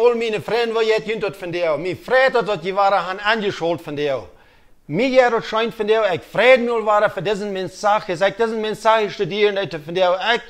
all meine Freunde, die jetzt hinter von dir. Mir freut, dass die waren angeschult von dir. Mir ja das scheint von dir. Ich freut mich war für diesen Mensage. Ich sage, diesen Mensage studieren von dir. Ich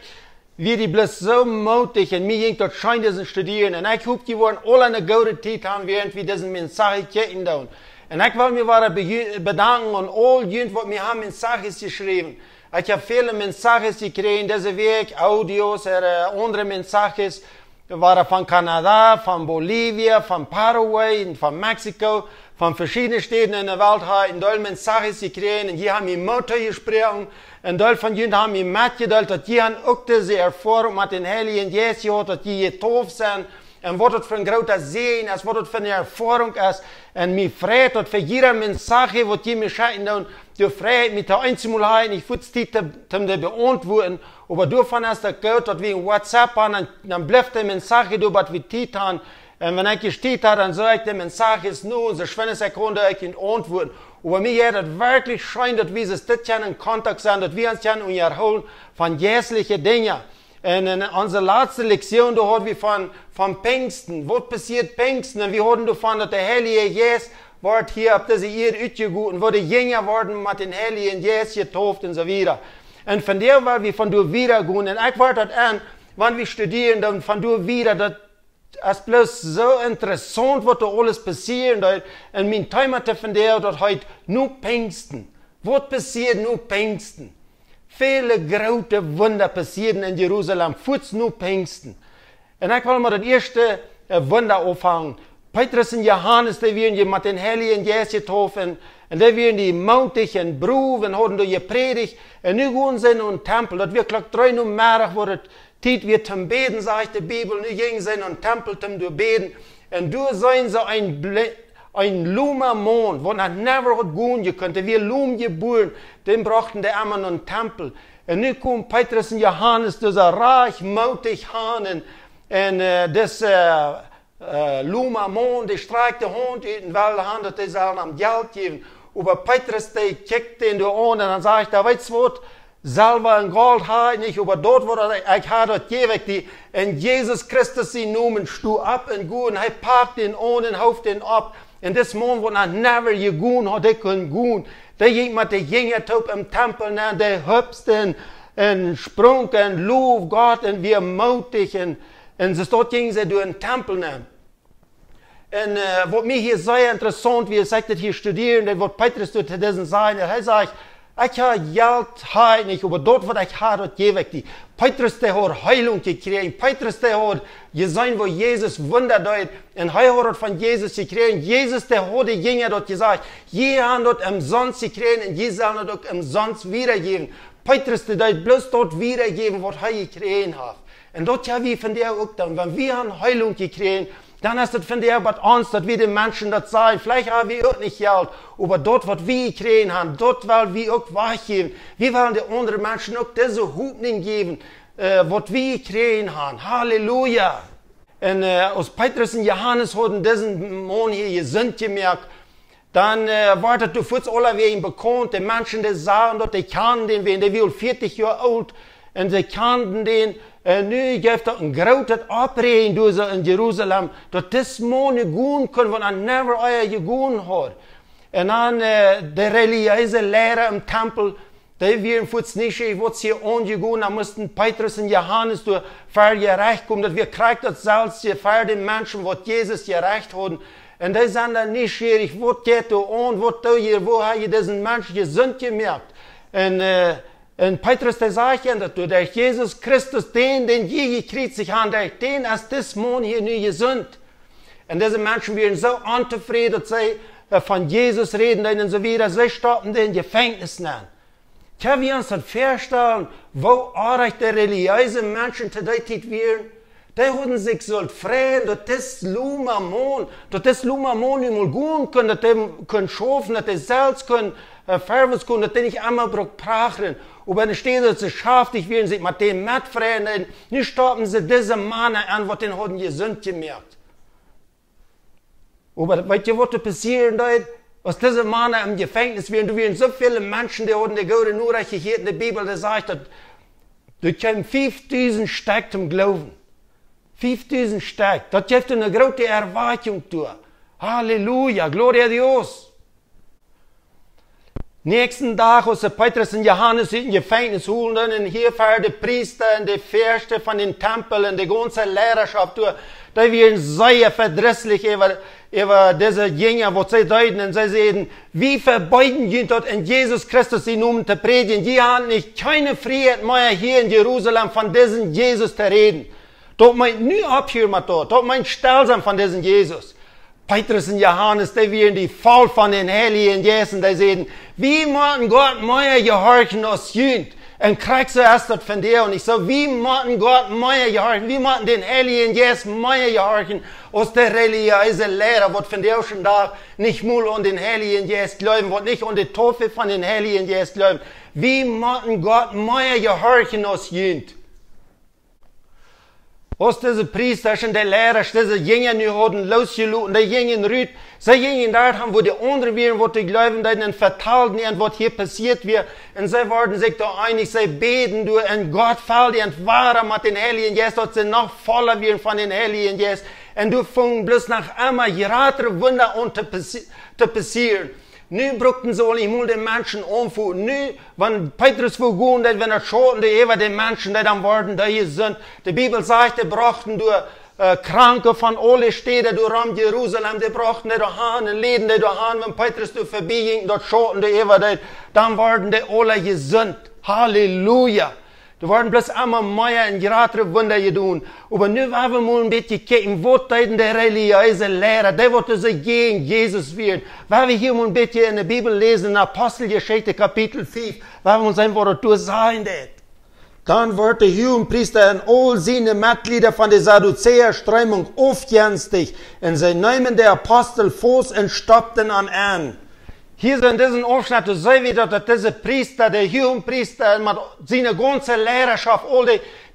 wie die bloß so mutig und mir ging das scheint diesen studieren. Und ich hoffe, die wollen alle eine gute Zeit haben, während wir diesen Mensage kennen. Und ich will mich bedanken an all jene, die mir haben Mensages geschrieben. Ich habe viele Mensages gekriegt, diese Weg, Audios, andere Mensages. waren von Kanada, von Bolivien, von Paraguay, von Mexiko, von verschiedenen Städten in der Welt in Deutschland Sachen gekriegt. Und die haben mit Mutter gesprochen. Und Deutschland von ihnen haben mir mitgeteilt, dass die auch diese Erfahrung mit den Heiligen Geist gehabt, dass die getauft sind. Und was das für ein großer Segen ist, was das für eine Erfahrung ist. Und mich freut, dass für jeder Mensage, was die mir schicken, du freut mich da einzumal, ich würde es dir beantworten. Aber du fandest das gut, dass wir in WhatsApp haben, dann bleibt die Mensage, was wir tun haben. Und wenn ich gesteht habe, dann sage ich, die Mensage ist nur, so schwere Sekunde, ich kann antworten. Aber mir hat es wirklich scheint, dass wir das in Kontakt sind, dass wir uns erholen von jährlichen Dingen. Und in unserer letzten Lektion, da hatten wir von Pfingsten. Was passiert Pfingsten? Und wir hatten davon, dass der Heilige Geist wird hier ab dieser Erde ausgegossen und wurde Jünger worden mit den Heiligen Geist getauft und so weiter. Und von der, weil wir von dir wieder gehen. Und ich warte an, wenn wir studieren, dann von dir wieder, das ist bloß so interessant, was da alles passiert. Und mein Thema von der, dass heute nur Pfingsten. Was passiert nur Pfingsten? Viele große Wunder passieren in Jerusalem, kurz nur Pfingsten. Und ich will mal das erste Wunder auffangen. Petrus und Johannes, die werden mit den Heiligen Geist getauft, und die werden die mutig und brav und haben die gepredigt. Und nu gehen sie in den Tempel, das wird gleich 3 Uhr Mittag, wo das Zeit wird zum Beten, sagt die Bibel. Nu gehen sie in den Tempel zum Beten. Und du sehen sie ein Luma Mond, wo nach never hat gehen gekonnt. Wir Lum geboren, den brachten die einmal in den Tempel. Und nu kommen Petrus und Johannes, dieser reich, mutig Hahn, und das Luma Mond, die streikt die Hand in, weil die Hand, die sollen am Geld geben. Aber Petrus, der kickt den an, und dann sagt er, weißt du was, Silber und Gold habe ich nicht, aber dort, wo ich habe, das gebe ich dir. Und Jesus Christus, sie nehmen, stu ab und gut, und er packt den an und hauft den ab. Und das Mann, wo er never gegangen hat, der kann gehen. Der ging mit der Jünger im Tempel, der hüpft und sprung und lob Gott und wir mutig. Und so dort gingen sie durch den Tempel. Und was mir hier sehr interessant, wie ich das hier studieren, was Petrus zu diesen sagen, er sagt, ich habe Geld nicht, aber dort, was ich habe, das gebe ich dir. Petrus, der hat Heilung gekriegt. Petrus, der hat gesehen, wo Jesus Wunder tut. Und er hat von Jesus gekriegt. Jesus, der hat die Jünger dort gesagt, je haben dort umsonst gekriegt und je sollen dort umsonst wiedergeben. Petrus, der hat bloß dort wiedergeben, was er gekriegt hat. Und dort haben wir von der auch dann, wenn wir haben Heilung gekriegt, dann ist das von der was uns, dass wir den Menschen das sagen. Vielleicht haben wir auch nicht Geld, aber dort, was wir gekriegt haben, dort wollen wir auch weggeben. Wir wollen den anderen Menschen auch diese Hoffnung geben, was wir gekriegt haben. Halleluja! Und aus Petrus und Johannes hatten diesen Mann hier gesund gemerkt. Dann war das durch alle wegen bekannt. Die Menschen, die sagen, dass die kannten den, der war 40 Jahre alt, und sie kannten den. Nu gibt es ein großes Abreden in Jerusalem, dass das Mann gehen kann, was er never gegangen hat. Und dann der religiöse Lehrer im Tempel, die werden kurz nicht, was hier angegangen, da mussten Petrus und Johannes durch gerecht kommen, dass wir kriegen das selbst für den Menschen, was Jesus gerecht hat. Und die sind dann nicht was geht da an, was da hier, wo hat ihr diesen Menschen gesund gemerkt. Und Petrus, der sagt ja, dass durch Jesus Christus, den je gekriegt haben, durch den ist das Mann hier nie gesund. Und diese Menschen werden so unzufrieden, dass sie von Jesus reden und so weiter, sie stoppen den Gefängnis nennen. Können wir uns das vorstellen, wo arg die religiösen Menschen zu der Zeit werden? Die haben sich so freuen, dass das Luma Mann nicht mal gehen können, dass die können schaffen, dass die selbst können, färben können, dass die nicht einmal prachen. Und wenn stehen sie zu schaftig werden, sich mit denen mitfreuen, nicht stoppen sie diese Männer an, was den haben gesund gemerkt. Aber weißt du, was passiert dort? Aus diesen Männern im Gefängnis werden, du werden so viele Menschen, die haben die gute Nachricht gehört in der Bibel, die sagt, du kannst 5000 Stück zum Glauben. 5000 Stück. Das gibt eine große Erwartung durch. Halleluja, Gloria a Dios. Nächsten Tag, als Petrus und Johannes in Gefängnis holen, und hier fahren die Priester und die Fürsten von den Tempeln und die ganze Lehrerschaft durch, da werden sehr verdrießlich über diese Jünger, was sie deuten, und sie sagen, wie verbeuten die dort in Jesus Christus die Namen zu predigen? Die haben nicht keine Freiheit mehr hier in Jerusalem von diesem Jesus zu reden. Dort meint nie abhören mit dort, dort meint stillsam von diesem Jesus. Petrus und Johannes, die werden die voll von den Heiligen Geist, die sagen, wie müssen Gott mehr gehorchen als Jünd? Und kriegst du erst das von dir. Und ich so, wie müssen Gott mehr gehorchen? Wie müssen den Heiligen Geist mehr gehorchen als der religiöse Lehrer, was von dir schon da nicht mal an den Heiligen Geist glauben, was nicht an die Taufe von den Heiligen Geist glauben. Wie müssen Gott mehr gehorchen als Jünd? Als diese Priester und die Lehrer, diese Jünger nu hadden losgeloten, die gingen rüt, sie gingen dort haben, wo die anderen wären, wo die Glauben dann vertalten, und was hier passiert wird, und sie waren sich da einig, sie beten durch, und Gott fällt und wahrer mit den Heiligen Geist, dass sie noch voller werden von den Heiligen Geist, und du fängst bloß nach einmal gerade Wunder an zu passieren. Nu brukten sie alle mal den Menschen umführen. Nu, wenn Petrus will gehen, wenn er schoten, die Eva den Menschen, die dann worden, die hier sind. Die Bibel sagt, die brachten durch Kranke von alle Städte durch Jerusalem, die brachten die dahin, und Läden die dahin, wenn Petrus durch vorbeiging, dort schoten die Eva, dann waren die alle gesund. Halleluja. Da waren bloß einmal mehr und gerade Wunder getan. Aber nu wollen wir mal ein bisschen gucken, was deuten die religiöse Lehrer, die wollten sich gegen Jesus werden. Weil wir hier mal ein bisschen in der Bibel lesen, in Apostelgeschichte Kapitel 5, weil wir uns einfach dazu sagen, dann wird der Hohenpriester und all seine Mitglieder von der Sadduzäer-Strömung aufgenstig, und sie nehmen der Apostel Fuß und stoppten an. Hier sind in diesem Aufschnitt, du siehst wieder, dass diese Priester, der Hohenpriester, mit seiner ganzen Lehrerschaft, all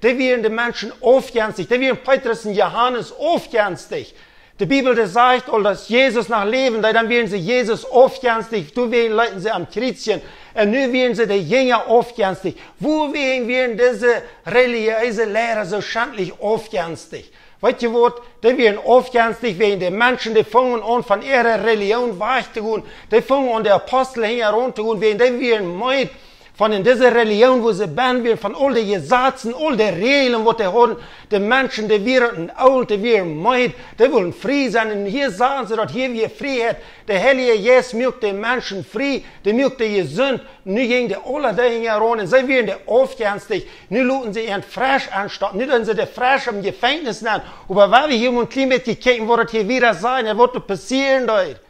die werden die Menschen aufgenstig, die werden Petrus und Johannes aufgenstig. Die Bibel sagt, dass Jesus nach Leben, dann werden sie Jesus aufgenstig, du leiten sie am Kreuzchen, und nun werden sie die Jünger aufgenstig. Wohin werden diese religiöse Lehrer so schändlich aufgenstig? Weißt du was? Die werden aufgenstig wegen den Menschen, die fangen an von ihrer Religion wegzugehen. Die fangen an, die Apostel herunterzugehen, wegen die werden meid von dieser Religion, wo sie werden, von all den Gesetzen, all den Regeln, was die haben. Die Menschen, die werden alt, die werden meid, die wollen frei sein. Und hier sagen sie, dass hier wir Freiheit. Der Heilige Geist macht den Menschen frei, der macht die gesund. Und nun gehen die alle dahin heran, und sie werden die aufgenstig. Nun luten sie ihren Frisch anstatt, nun lassen sie die Frisch im Gefängnis nehmen. Aber weil wir hier mal ein klein bisschen gucken, wird das hier wieder sein, was wird passieren dort.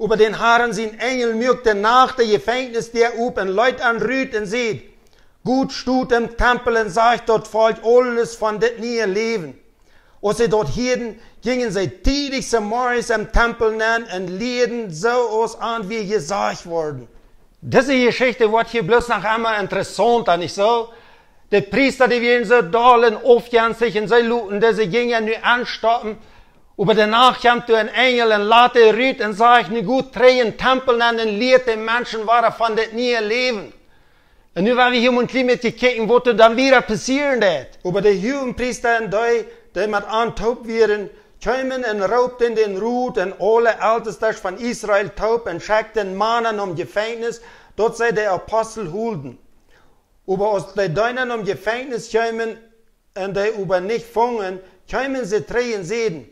Über den Herren sind Engel mögte nach der Gefängnis der und Leute anrüht und sieht, gut stut im Tempel und sagt, dort folgt alles von das nie Leben. Als sie dort hielten, gingen sie täglich zum Morgens im Tempel nennen und lehrten so aus an, wie gesagt worden. Diese Geschichte wird hier bloß noch einmal interessant, nicht so? Die Priester, die werden so dollen, aufgenstig, und sie luten diese Jünger nu anstoppen. Aber danach kommt ein Engel und lässt rüt und sagt, ne gut, dreh in Tempel an und lehrt den Menschen, was von das nie Leben. Und nun wollen wir hier mal ein klein bisschen gucken, was dann wieder passieren wird. Aber die Hohenpriester und die mit antaubt werden, kommen und raubten den Ruth und alle Ältesten von Israel taub und schickten Mannen um Gefängnis, dort sei der Apostel holden. Aber als die Deunen um Gefängnis kommen und die über nicht fangen, kommen sie drehen sehen.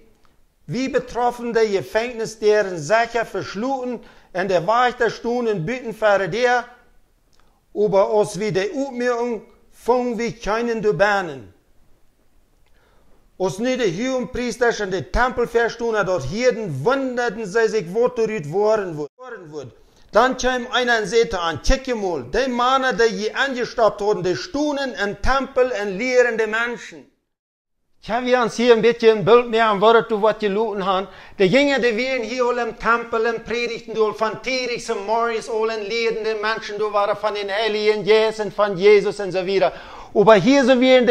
Wie betroffen der Gefängnis deren Sache verschluten und der Wächter stunden bitten für der, aber als wie die Ummehrung fangen wir keinen zu bannen. Als nicht die Hohenpriester und die Tempelverstunden dort hielten, wunderten sie sich, wo dort worden wird. Dann kam einer und sagte an, check mal, die Männer, die hier angestoppt wurden, die stunden im Tempel und lehren die Menschen. Ich habe uns hier ein bisschen ein Bild mehr an was du was geluten haben. Die Jünger, die wären hier alle im Tempel und predigten, du von Tätig zum Morgens, alle lehren die Menschen, du waren von den Heiligen Geist und von Jesus und so weiter. Aber hier so wären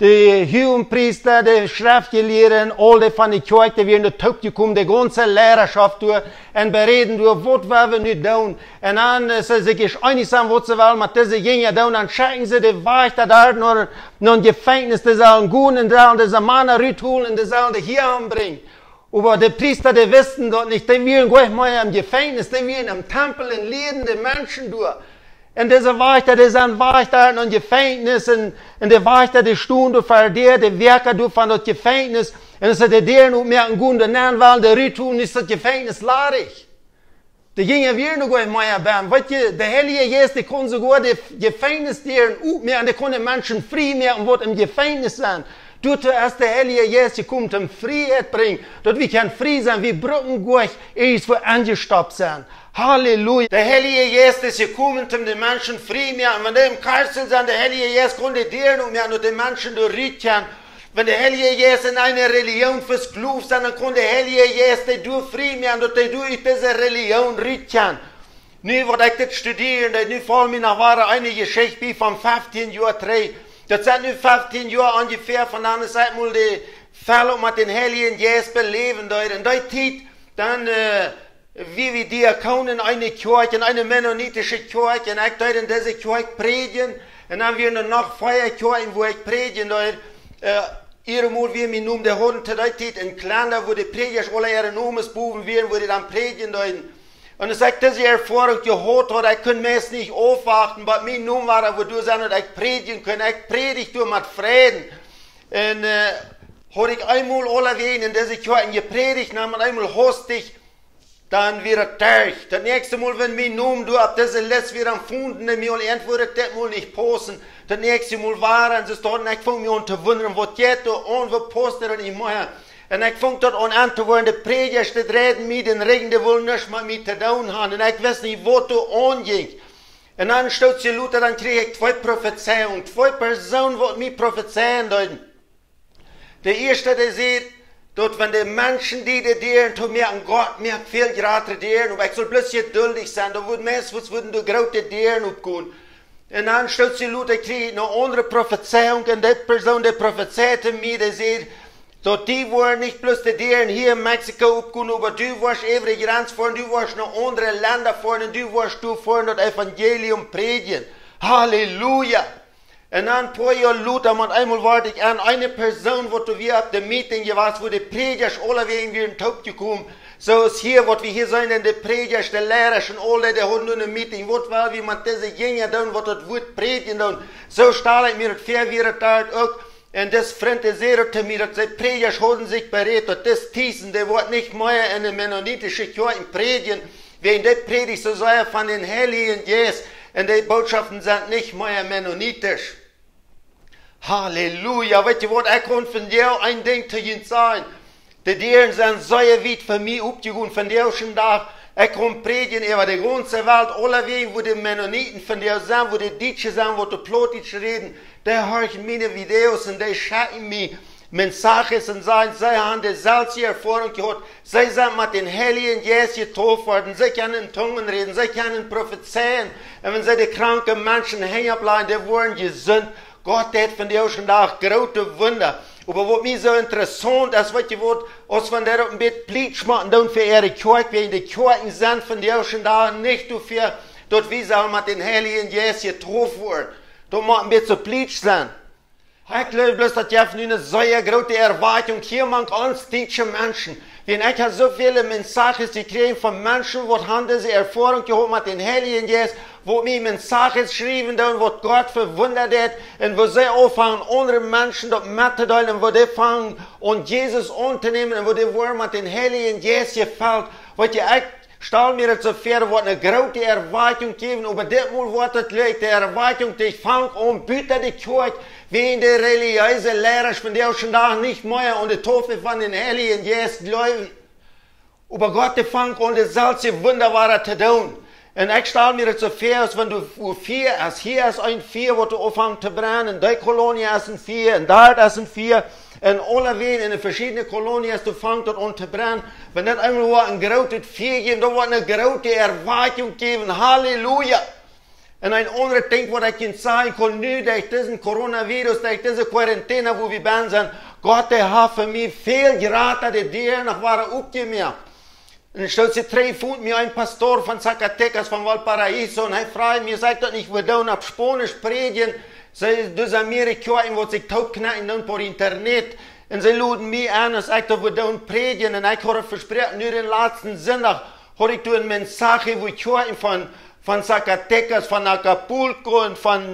de Hohenpriester, de Schriftgelehrten, alle von der Kirche, die werden dazu gekommen, die ganze Lehrerschaft durch, und bereden durch, was wir nicht tun. Und dann sie sich einig sein, was sie wollen, mit diese Jünger tun, dann schicken sie die Wächter da noch ein Gefängnis, die sollen gehen, und diese Männer rütteln, und die sollen die hier anbringen. Aber die Priester, die wissen dort nicht, die wollen gleich mal im Gefängnis, die wollen im Tempel, in Läden die Menschen durch. Und diese Wächter, die sind Wächter in einem Gefängnis, und die Wächter, die stehen für die Werker von das Gefängnis, und es ist die noch mehr einen guten Namen, weil die Ritual ist das Gefängnis leerig. Die Jünger will noch mal erbarmen. Weißt du, der Heilige Geist, die kann sogar die Gefängnisdieren mehr, und die können Menschen frei mehr, und wird im Gefängnis sein. Dort ist der Heilige Geist gekommen, um Freiheit bringen. Dort wir können frei sein, wie Brücken durch, irgendwo angestoppt sein. Halleluja. Der Heilige Geist ist gekommen, um die Menschen frei mehr. Und wenn die im Kassel sind, der Heilige Geist kann die Tiere und mehr, und die Menschen durchrichten. Wenn der Heilige Geist in eine Religion fürs Glauben sind, dann kann der Heilige Geist die durch frei mehr, und die durch diese Religion richten. Nu, was ich das studieren, nu fallen mir noch eine Geschichte wie vom 15 Jahr 3. Das sind nu 15 Jahre ungefähr, von dann seit mal die Fälle mit den Heiligen Geist beleben. Und da Zeit, dann, wie wir Diakonen eine Kirche, eine mennonitische Kirche, und ich dort in diese Kirche predigen, und dann wir noch Feierkirchen, wo ich predigen, dort, Mal wir mir nun der Hund, da Zeit in Klander, wo die Prediger alle ihre Namensbuben werden, wo die dann predigen, dort. Und ich sagte, dass ich Erfahrung gehört habe, ich kann mir es nicht aufwarten, bei mir nun war, wo du sagst, ich predigen kann, ich predige du mit Frieden. Und, habe ich einmal alle wehen, in dieser Kirche gepredigt, dann einmal hostig, dann wieder durch. Das nächste Mal, wenn mir nun du ab dieser Lest wieder empfunden, mir antwortet, das mal nicht posten. Das nächste Mal waren sie dort, und ich fange mich an zu wundern, was jetzt und was postet und ich mache. Und ich fange dort an zu werden, die Prediger, die reden mit den Regen, die wollen nichts mit mir zu tun haben. Und ich weiß nicht, wo du anging. Und dann steht sie Luther, dann kriege ich 2 Prophezeiungen. 2 Personen, die mir prophezeien deuten. Der erste, der sieht, dort, wenn die Menschen, die dienen, zu mir an Gott, mir viel gerade dienen, aber ich soll bloß geduldig sein, da würden meistens du große dienen aufgehen. Und dann steht sie Luther, kriege ich eine andere Prophezeiung, und die Person, die prophezeite mir, der sieht, dort die waren nicht bloß die Dieren hier in Mexiko aufgehen, aber du warst every Grenz fahren, du warst noch andere Länder fahren, und du warst fahren, das Evangelium predigen. Halleluja! Und dann ein paar Jahre Luther, und einmal warte ich an, eine Person, wo du wir ab dem Meeting warst, wo die Prediger alle wegen wir in Taub gekommen. So ist hier, was wir hier sein, denn die Prediger, die Lehrer, und alle, die haben nur ein Meeting, was war, wie man diese Jünger tun, was das Wort predigen tun. So stelle ich mir das fair, wie das da auch. Und das Freunde sagen zu mir, dass die Prediger haben sich bereit, dass das Thiessen, der wird nicht mehr in der mennonitischen Kirche predigen, wenn die Predigt so sei von den Heiligen Geist, und die Botschaften sind nicht mehr mennonitisch. Halleluja, weißt du was, ich kann von dir ein Ding zu ihnen sagen. Die Dieren sind so weit für mich aufgegangen, von der schon da, ich kann predigen über die ganze Welt, alle Wege, wo die Mennoniten von der sind, wo die Deutsche sind, wo die Plotitsch reden, die hören meine Videos und die schauen mir Mensages und sagen, sie haben die selbe Erfahrung gehabt, sie sind mit den Heiligen Geist getauft worden, sie können in Zungen reden, sie können prophezeien, und wenn sie die kranken Menschen hängen bleiben, die wurden gesund. Gott hat von der schon da große Wunder. Aber was mir so interessant ist, was ihr wollt, als von der ein bisschen Blitz machen, dann für ihre Kirche, weil die Kirchen sind von der schon da nicht dafür, dort wie sie mit den Heiligen Geist getroffen wurden. Da muss ein bisschen Blitz sein. Ich glaube bloß, dass ich eine so große Erwartung hier manch uns deutsche Menschen. Wenn ich habe so viele Mensages gekriegt von Menschen, die haben diese Erfahrung gehabt mit den Heiligen Geist, wo mir Mensages schreiben, wo Gott verwundert hat, und wo sie anfangen, andere Menschen dort mitzuteilen, und wo die fangen, und Jesus anzunehmen, und wo die wollen mit den Heiligen Geist gefällt. Weil ich stelle mir das so vor, wo eine große Erwartung geben, aber das mal wird das liegt, die Erwartung, die ich fange an, bitte die Kirche, wie in der religiöse Lehrer, von der schon da nicht mehr, und die Taufe von den Heiligen Geist glauben. Aber Gott, die fangt an, das solche wunderbare zu tun. Und ich stelle mir das so vor, wenn du 4 hast, hier ist ein 4, wo du anfängst zu brennen, in der Kolonie ist ein 4, in dort ist ein 4, in alle Wien, in den verschiedenen Kolonien, du fängst dort an zu brennen. Wenn das einmal ein großes 4 gibt, dann wird eine große Erwartung geben. Halleluja! En een andere ding wat ik je zeggen kon nu, durch diesen coronavirus, durch diese Quarantäne, wo wir ben zijn, Gott, der hat für mich viel geraten, die Dieren noch waren aufgemerkt. Und ich stellte 3 Pfund mir ein Pastor von Zacatecas, von Valparaiso, und er fragt mir, sagt doch nicht, wir dürfen auf Spanisch predigen, sie durch Amerika, wo sich taub knacken, dann per Internet, und sie luden mich an, und sagten, wir dürfen predigen, und ich habe versprochen, nur den letzten Sonntag, habe ich ein Mensage, wo ich höre von Zacatecas, von Acapulco und von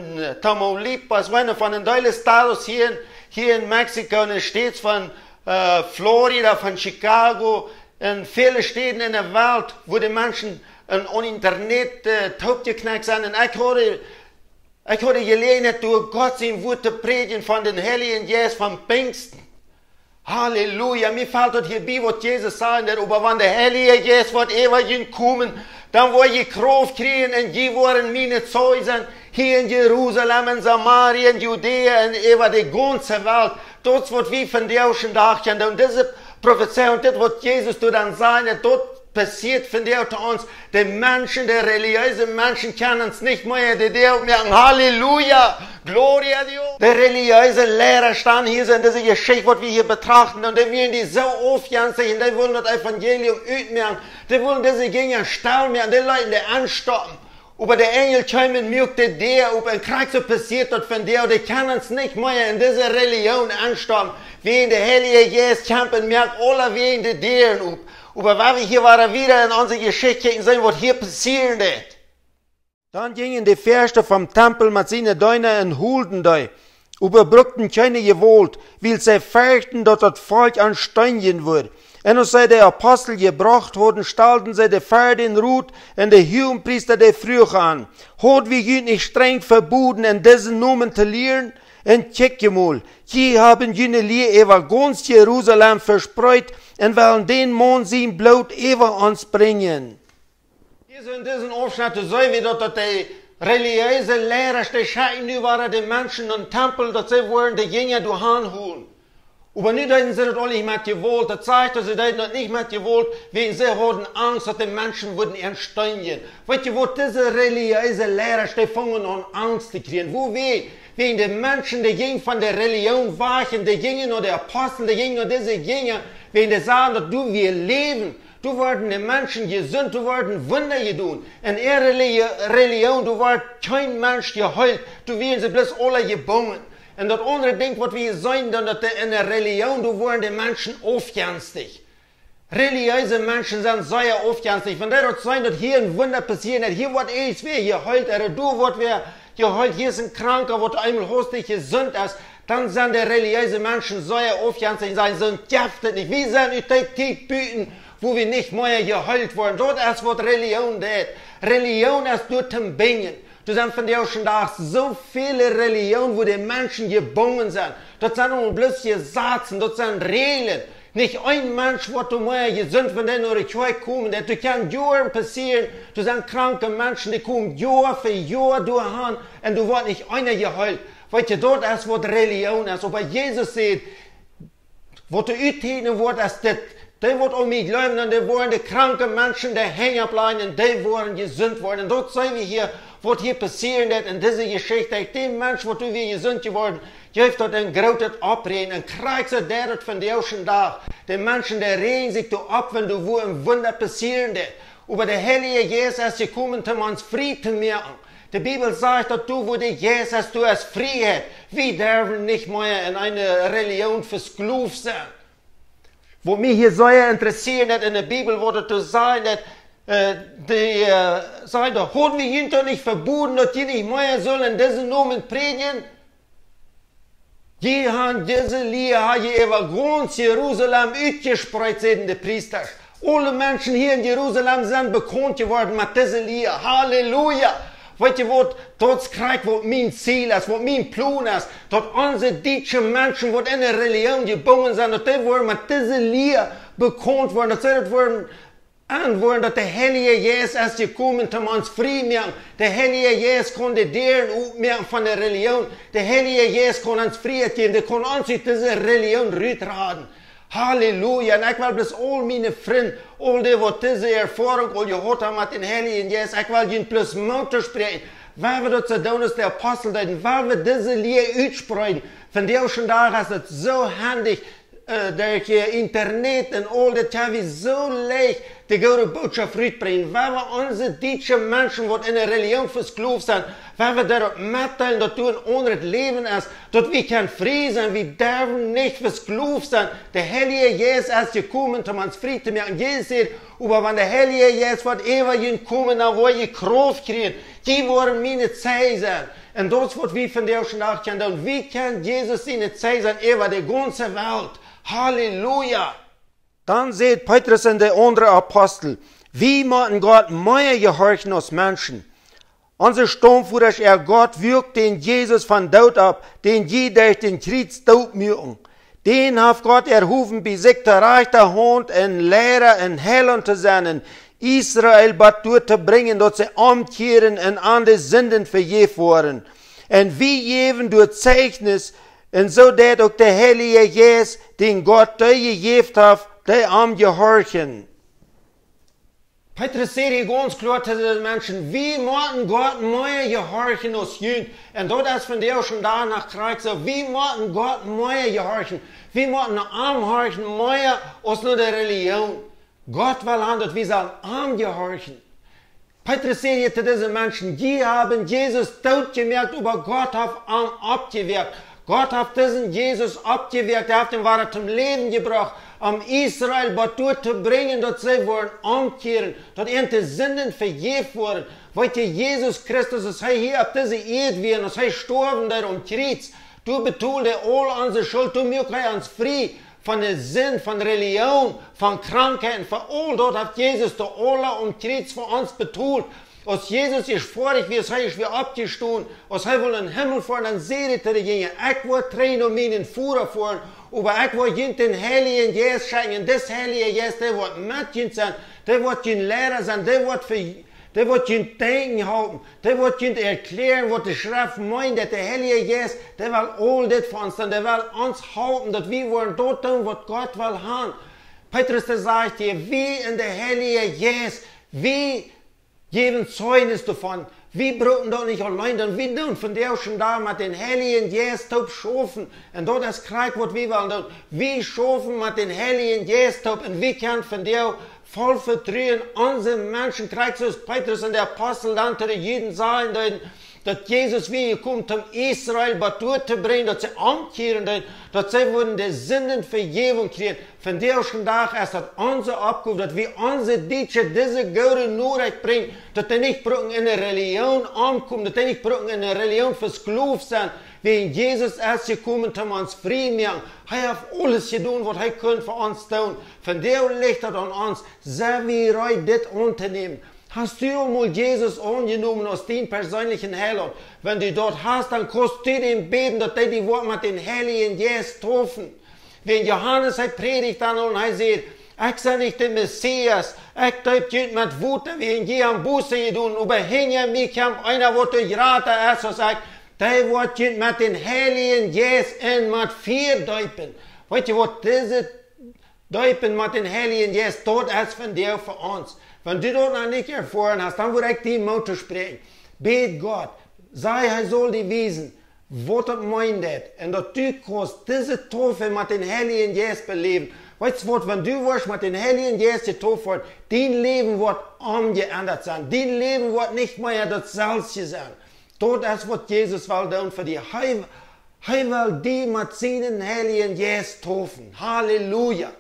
Tamaulipas, von den deutschen Estados hier in Mexiko, und den Städten von Florida, von Chicago, in vielen Städten in der Welt, wo die Menschen an Internet taub geknackt sind. Und ich hatte gelernt, durch Gott sein Wort zu predigen von den Heiligen Jesus von Pfingsten. Halleluja, mir fällt dort hier bei, was Jesus sagt, aber wenn der Heilige Jesus wird ewig kommen, dann wird ihr Kraft kriegen und die wollen meine Zeugen hier in Jerusalem, in Samaria, in Judäa, in über die ganze Welt. Dort wird wie von der schon dachten. Und diese Prophezei und das, was Jesus dann sagen, dort passiert von der zu uns. Die Menschen, die religiösen Menschen können es nicht mehr, die merken, Halleluja, Gloria a Dios. Die religiösen Lehrer stehen hier, sind diese Geschichte, was wir hier betrachten, und die wollen die so aufjagen, die wollen das Evangelium utmerken, die wollen diese Dinge stellen, die Leute die anstoppen. Aber der Engel kommen, merkte der, ob ein Krieg so passiert hat von der, die können es nicht mehr in diese Religion anstoppen. Wie der Heilige Jesus kämpfen, merkt alle wegen die Deren auf. Aber wenn wir hier waren wieder in unserer Geschichte sehen, was hier passiert ist. Dann gingen die Fürsten vom Tempel mit seinen Däunen und holten die, überbrückten keine Gewalt, weil sie fürchten, dass das Volk an Steinen wird. Und als sie die Apostel gebracht wurden, stellten sie die Pferde in Ruht und die Hohenpriester die Früche an. Hat wir Jüd nicht streng verboten, in diesen Namen zu lehren? Und check mal, die haben jene Lehr über ganz Jerusalem verspreut und wollen den Mann sein Blut über uns bringen. Hier sind in diesem Aufschnitt so, wie dass die religiösen Lehrer, die scheiden über die Menschen im Tempel, dass sie wollen die Jünger durchholen. Aber nicht, dass sie das alle nicht mehr gewollt. Das zeigt, dass sie das nicht mehr gewollt, weil sie hatten Angst, dass die Menschen würden entstehen. Weißt du, wo diese religiösen Lehrer, die fangen an Angst zu kriegen? Wo weh? Wegen die Menschen, die gingen von der Religion weichen, die gingen nur die Apostel, die gingen nur diese Jünger, wegen die sagen, dass du wir leben. Du werden die Menschen gesund, du werden Wunder getan. In ihrer Religion, du wird kein Mensch geheilt, du werden sie bloß alle gebunden. Und das andere Ding, was wir sehen, dass in der Religion, du werden die Menschen aufgänstig. Religiöse Menschen sind sehr aufgänstig. Wenn das sein, dass hier ein Wunder passiert, hier wird AIDS geheilt, oder du wird geheilt, hier ist ein Kranker, was einmal hostig gesund ist, dann sind die religiösen Menschen sehr aufgänstig, sagen, so giftet nicht. Wir sind nicht die Büten, wo wir nicht mehr geheilt werden. Dort ist, was Religion tut. Religion ist nur zum Bingen. Du sind von dir schon da so viele Religionen, wo die Menschen gebunden sind. Das sind nur bloß Gesetze, das sind Regeln. Nicht ein Mensch wird mehr gesund, wenn der nur kommen. Das kann Jahre passieren. Du sind kranke Menschen, die kommen Jahr für Jahr durch und du wirst nicht einer geheilt. Weil du dort ist, was Religion ist. Aber Jesus sagt, was du utheben wird, ist das. Die wird um mich glauben, und die wollen die kranken Menschen, die hängen bleiben, und die wollen gesund werden. Und dort sehen wir hier, was hier passiert ist in dieser Geschichte. Der Mensch, was du wie gesund geworden, gibt dort ein großes Abreden, ein Kreuz der von der schon da. Die Menschen, die regen sich ab, wenn du wo ein Wunder passiert ist. Aber der Heilige Jesus ist gekommen, um uns Frieden zu merken. Die Bibel sagt, dass du, wo der Jesus hast, du hast Freiheit. Wir dürfen nicht mehr in eine Religion versklavt sein. Wo mich hier sehr interessiert hat in der Bibel, wo das sagt, sagt, haben wir hinter nicht verboten, dass die nicht mehr sollen diesen Namen predigen? Die haben diese Lehre über ganz Jerusalem ausgespreut, sagen die Priester. Alle Menschen hier in Jerusalem sind bekannt geworden mit dieser Lehre. Halleluja! Weißt du, was das Krieg, was mein Ziel ist, was mein Plan ist, dass unsere deutschen Menschen, die in der Religion gebunden sind, dass die wollen mit dieser Lehre bekannt werden, dass sie das wollen antworten, dass der Heilige Jesus ist gekommen, um uns frei zu machen. Der Heilige Jesus kann die Deren aufmerken von der Religion. Der Heilige Jesus kann uns Freiheit geben, der kann uns aus dieser Religion raustragen. Halleluja. Und ich will bloß all meine Freunde, all die, die diese Erfahrung all gehört haben mit den Heiligen Jesus, ich will ihnen bloß Mut sprechen. weil wir das tun, ist der Apostel, weil wir diese Lehre aussprechen, von der schon da ist es so handig, durch Internet und all das haben wir so leicht die gute Botschaft rüberbringen, weil wir unsere deutschen Menschen, die in der Religion versklavt sind, weil wir dort mitteilen, dass du ein anderes Leben ist, dass wir kein Frieden sind, wir dürfen nicht versklavt sein. Der Heilige Jesus ist gekommen, um uns Frieden zu machen. Jesus sagt, aber wenn der Heilige Jesus wird ewig kommen, dann wird ihr Kraft kriegen. Die wollen meine Zeit sein. Und das wird wir von der schon nachdenken. Wie kann Jesus seine Zeit sein, über die ganze Welt? Halleluja! Dann seht Petrus und der andere Apostel, wie müssen Gott mehr gehorchen als Menschen. Unser Stammführer ist Gott wirkt den Jesus von dort ab, den je durch den Kriegstod müssen. Den hat Gott erhoben, bis sich der rechte Hand ein Lehrer in Heiland zu sein, Israel bat zu bringen, dass sie umkehren und an die Sünden vergeben worden. Und wie geben durch Zeichnis, und so dat auch der Heilige Jesus, den Gott dir gegeben hat, der gehorchen. Petrus sagt hier ganz klar zu den Menschen, wie müssen Gott mehr gehorchen als Jüngst. Und dort ist von der schon danach gekriegt, so, wie müssen Gott mehr gehorchen. Wie müssen gehorchen mehr als nur der Religion. Gott will handelt, wir sollen gehorchen. Petrus sagt hier zu diesen Menschen, die haben Jesus tot gemerkt, aber Gott hat ihn abgewirkt. Gott hat diesen Jesus abgewirkt, er hat ihn weiter zum Leben gebracht, um Israel dort zu bringen, dass sie wollen umkehren, dass ihre Sünden vergeben wurden. Weil Jesus Christus ist hier auf diese Erde werden, dass er gestorben der um Kreuz. Du betulst all unsere Schuld, du machst uns frei von der Sinn, von Religion, von Krankheiten, von all dort hat Jesus der alle um Kreuz für uns betult. Als Jesus ist vorig, wie es ist, wir abgestoßen, als er will in den Himmel fahren, dann seht ihr, ich will trainen um ihn in den Führer fahren, aber ich will den Heiligen Jesus schenken, und das Heilige Jesus, der wird mit ihm sein, der wird ihn Lehrer sein, der wird ihn denken haben, der wird ihn erklären, was die Schrift meint, der Heilige Jesus, der will all das für uns tun, der will uns halten, dass wir wollen dort tun, was Gott will haben. Petrus sagt hier, wie in der Heilige Jesus, wie geben Zeugnis davon. Wir brauchen doch nicht allein, denn wir tun von der schon da mit den Heiligen Jesus taub schaffen. Und dort ist Krieg, was wir wollen tun. Wir schaffen mit den Heiligen Jesus taub und wir können von der voll vertrauen. Unsere Menschen kriegen, so ist Petrus und der Apostel dann zu den Juden sagen, dass Jesus wie gekommen, um Israel dort zu bringen, dass sie umkehren, dass sie die Sünden Vergebung kriegen. Von der schon da ist das unsere Aufgabe, dass wir unsere Deutsche diese gute Nachricht bringen, dass die nicht in der Religion ankommen, dass die nicht in der Religion versklavt sind, wie Jesus ist gekommen, um uns frei zu machen. Er hat alles getan, was er für uns tun. Von der liegt es an uns, sehr wie reich das unternehmen. Hast du einmal Jesus angenommen als deinen persönlichen Heiland? Wenn du dort hast, dann kannst du ihm beten, dass die Wort mit den Heiligen Jesus treffen. Wenn Johannes predigt dann und er sagt, ich sei nicht der Messias, ich taub nicht mit Wut, wie in jedem Buße getan, aber hinter mir kommt einer, der durch Rate ist, und sagt, der wird mit den Heiligen Jesus und mit 4 Däupen. Weißt du, was diese Däupen mit den Heiligen Jesus dort ist von dir für uns? Wenn du das noch nicht erfahren hast, dann würde ich die Mutter sprechen. Bet Gott, sei er soll die wissen, was das meint. Und dass du kannst diese Taufe mit den Heiligen Jesus beleben. Weißt du was, wenn du wirst mit den Heiligen Jesus getauft wird, dein Leben wird umgeändert sein. Dein Leben wird nicht mehr das Salzige sein. Das ist, was Jesus will tun für dich. Er will die mit seinen Heiligen Jesus taufen. Halleluja.